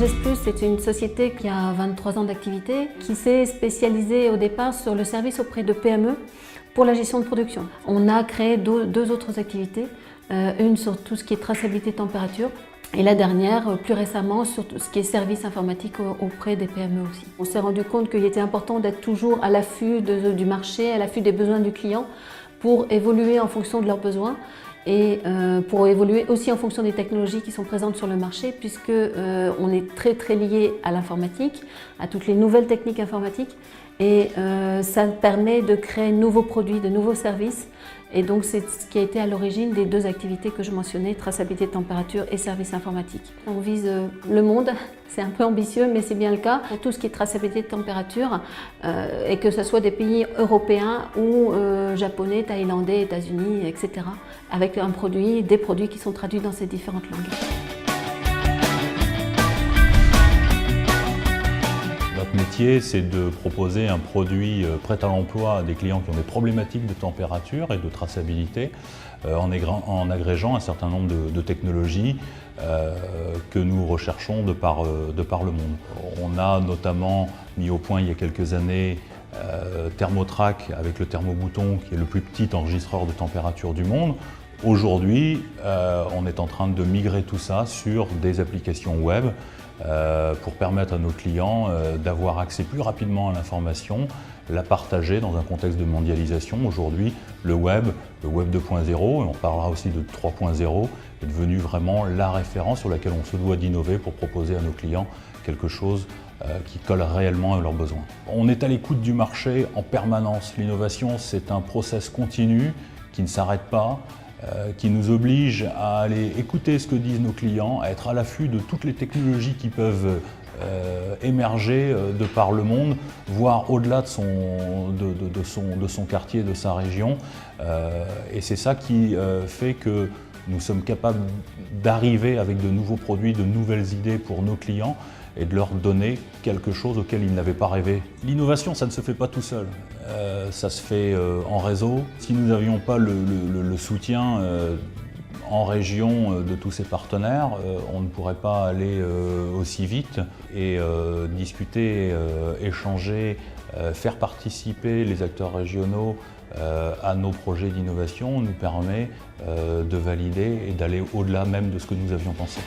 Progest Plus, c'est une société qui a 23 ans d'activité, qui s'est spécialisée au départ sur le service auprès de PME pour la gestion de production. On a créé deux autres activités, une sur tout ce qui est traçabilité température et la dernière, plus récemment, sur tout ce qui est service informatique auprès des PME aussi. On s'est rendu compte qu'il était important d'être toujours à l'affût du marché, à l'affût des besoins du client pour évoluer en fonction de leurs besoins et pour évoluer aussi en fonction des technologies qui sont présentes sur le marché, puisque on est très lié à l'informatique, à toutes les nouvelles techniques informatiques, et ça permet de créer de nouveaux produits, de nouveaux services, et donc c'est ce qui a été à l'origine des deux activités que je mentionnais, traçabilité de température et services informatiques. On vise le monde, c'est un peu ambitieux mais c'est bien le cas, pour tout ce qui est traçabilité de température, et que ce soit des pays européens ou japonais, thaïlandais, États-Unis, etc. avec des produits qui sont traduits dans ces différentes langues. Notre métier, c'est de proposer un produit prêt à l'emploi à des clients qui ont des problématiques de température et de traçabilité en agrégeant un certain nombre de technologies que nous recherchons de par le monde. On a notamment mis au point il y a quelques années Thermotrac avec le thermobouton qui est le plus petit enregistreur de température du monde. Aujourd'hui, on est en train de migrer tout ça sur des applications web pour permettre à nos clients d'avoir accès plus rapidement à l'information, la partager dans un contexte de mondialisation. Aujourd'hui, le web 2.0, et on parlera aussi de 3.0, est devenu vraiment la référence sur laquelle on se doit d'innover pour proposer à nos clients quelque chose qui colle réellement à leurs besoins. On est à l'écoute du marché en permanence. L'innovation, c'est un process continu qui ne s'arrête pas, qui nous oblige à aller écouter ce que disent nos clients, à être à l'affût de toutes les technologies qui peuvent émerger de par le monde, voire au-delà de son quartier, de sa région. Et c'est ça qui fait que nous sommes capables d'arriver avec de nouveaux produits, de nouvelles idées pour nos clients et de leur donner quelque chose auquel ils n'avaient pas rêvé. L'innovation, ça ne se fait pas tout seul, ça se fait en réseau. Si nous n'avions pas le soutien en région de tous ces partenaires, on ne pourrait pas aller aussi vite et discuter, échanger, faire participer les acteurs régionaux à nos projets d'innovation nous permet de valider et d'aller au-delà même de ce que nous avions pensé.